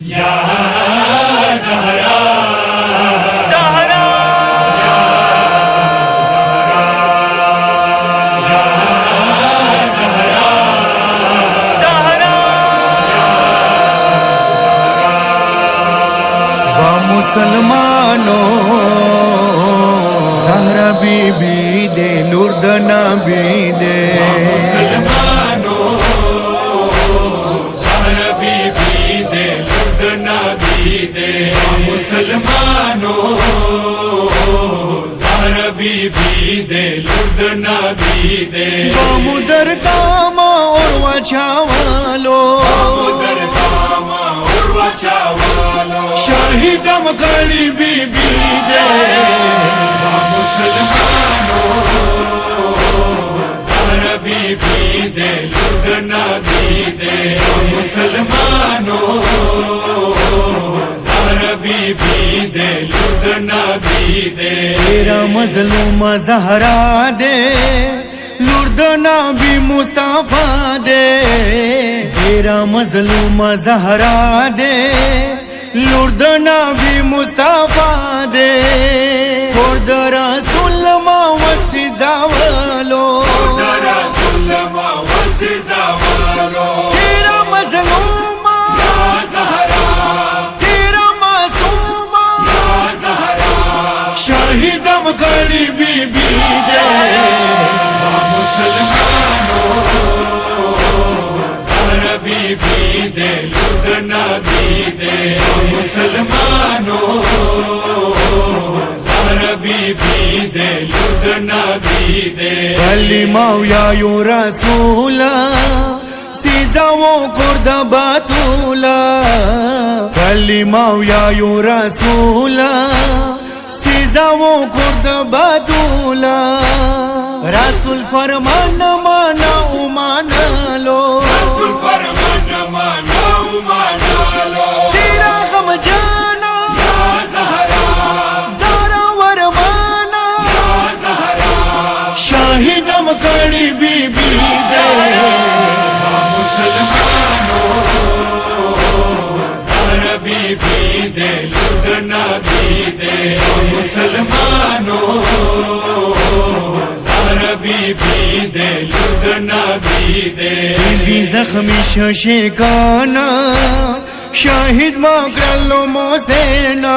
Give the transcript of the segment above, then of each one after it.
या ज़हरा मुसलमानों ज़हरा बीबी दे लुर्द नबी दे मुसलमानों ज़हरा बीबी दे लुर्द नबी दे मुसलमानों ज़हरा बीबी दे लुर्द नबी दे बामुदर दामा और वचावालो शाहिदम करी बीबी दे मुसलमानों ज़हरा बीबी दे लुर्द नबी दे मुसलमानों ज़हरा बीबी दे लुर्द नबी दे तेरा मजलूम ज़हरा दे लुर्द नबी मुस्तफा दे तेरा मजलूम ज़हरा दे लुर्द नबी मुस्तफा दे खुर्द रसूल वसी जावलो तेरा मजलूम तेरा मासूम शाहिदम करी बीबी दे मुसलमानों ज़हरा बीबी दे लुर्द नबी दे मुसलमानों ज़हरा बीबी दे लुर्द नबी दे कलिमा या यो रसूला सिजावो खुर्द बातूला कलिमा या यो रसूला सिजावो खुर्द बातूला रसूल फरमान माना उमाना लो रसूल फरमान माना उमाना लो तेरा गम जाना या ज़हरा ज़हरा वरमाना या ज़हरा शाहिदम करी बीबी दे मुसलमानों ज़हरा बीबी दे लुर्द नबी दे मुसलमानों ज़हरा बीबी दे लुर्द नबी दे बीबी जख्मी शशिकाना शाहिद मकरलो मोसेना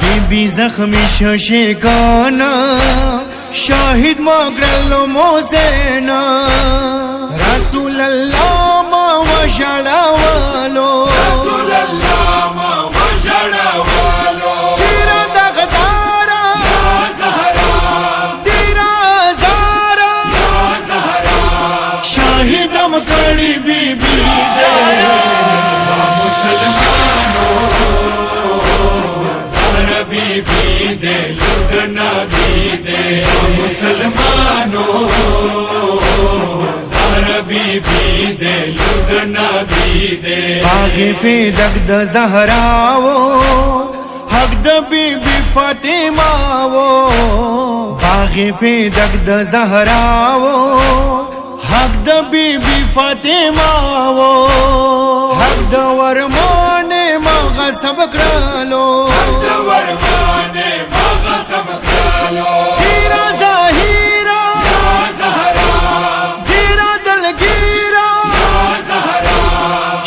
बीबी जख्मी शशिकाना शाहिद मकरलो मोसेना रसूल अल्लाह मा वशड़ा वालो रसूल अल्लाह मा वशड़ा वालो तेरा तकदारा या ज़हरा तेरा ज़ारा या ज़हरा शाहिदम करी बीबी दे मुसलमानों ज़हरा बीबी दे लुर्द नबी दे मुसलमानों ज़हरा बीबी दे लुर्द नबी दे आगे पे दग्ध ज़हरावो हक द बीबी फातिमावो आगे पे दग्ध ज़हरावो हक द बीबी फातिमावो हक द वरमाने मगा सब करालो वरमाने मगा सब करालो तेरा ज़ाहिरा या ज़हरा तेरा दलगीरा या ज़हरा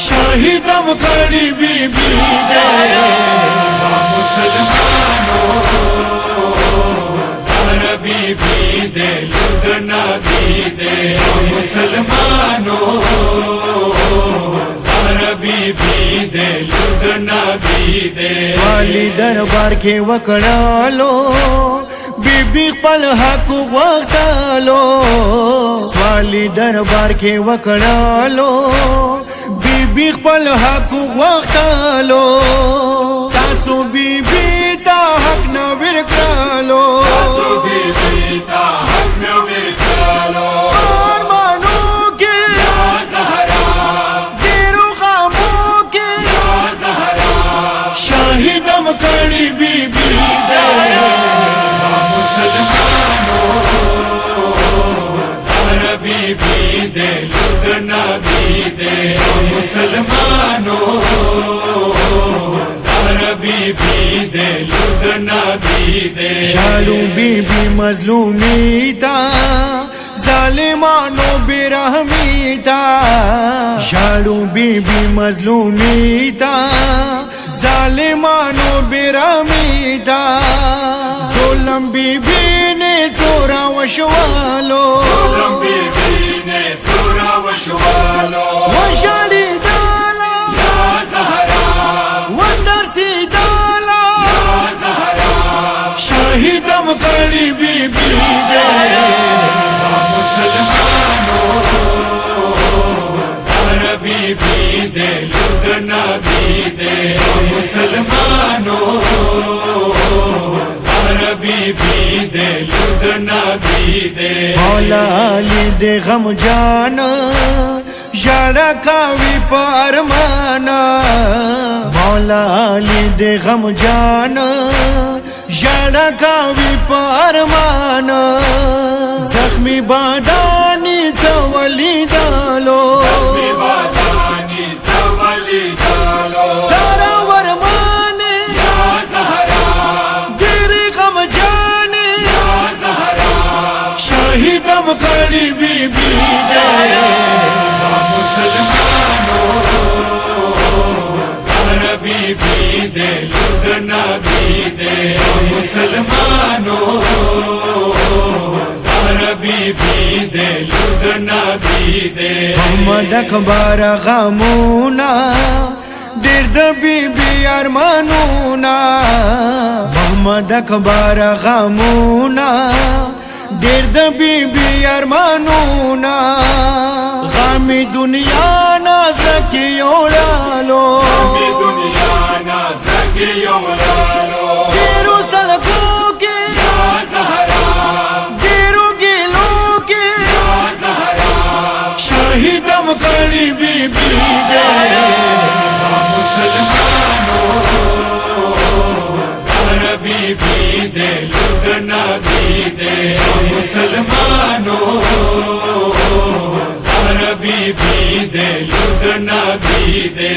शाहिदम करी बीबी दे मुसलमानों ज़हरा बीबी दे लुर्द नबी दे मुसलमानों ज़हरा बीबी दे लुर्द नबी दे वाली दरबार के वकड़ालो बीबी पल हक वक्तालो स्वाली दरबार के वकड़ालो बीबी पल हक वक्तालो तासु बीबी ता हक न विरकालो बीबी ता हक न विरकालो और मानो के या ज़हरा तेरो खामो के या ज़हरा शाहिदम करी बीबी दे मुसलमानों ज़हरा बीबी दे लुर्द नबी दे मुसलमानों दे शालू बीबी मजलूमीता जालिमानो बेरहमीता शालू बीबी मजलूमीता जालिमानो बेरहमीता ज़ुल्म बीबी ने चोरा वशवालो बीबी ने चोरा वशवालो वशाली दाला या ज़हरा वंदर सी दाला या ज़हरा शाहिदम करी बीबी दे मुसलमानों ज़हरा बीबी दे लुधना भी दे मुसलमानों ज़हरा बीबी दे लुधना भी दे मौला अली दे गम जाना यारा कावी परमाना मौला अली दे गम जाना यारा कावी परमाना जख्मी बादानी चवली दालो विवादानी चवली डालो तारा वरमाने या ज़हरा गिरी गम जाने या ज़हरा शाहिदम करी बीबी दे मुसलमानों ज़हरा बीबी दे लुधना भी दे मुसलमानों ज़हरा बीबी दे लुधना भी दे मोहम्मद अकबर गमूना दिर्द बीबी अरमानूना मोहम्मद अकबर गमूना दिर्द बीबी अरमानूना गामी दुनिया नाज़ की ओढ़ालो दुनिया ना ज़कियों लालो गिरो सलकों के या ज़हरा गिरो गिलों के या ज़हरा शाहिदम करी बीबी दे मुसलमानों ज़हरा बीबी दे लुधना भी दे मुसलमानों ज़हरा बीबी दे लुधना भी दे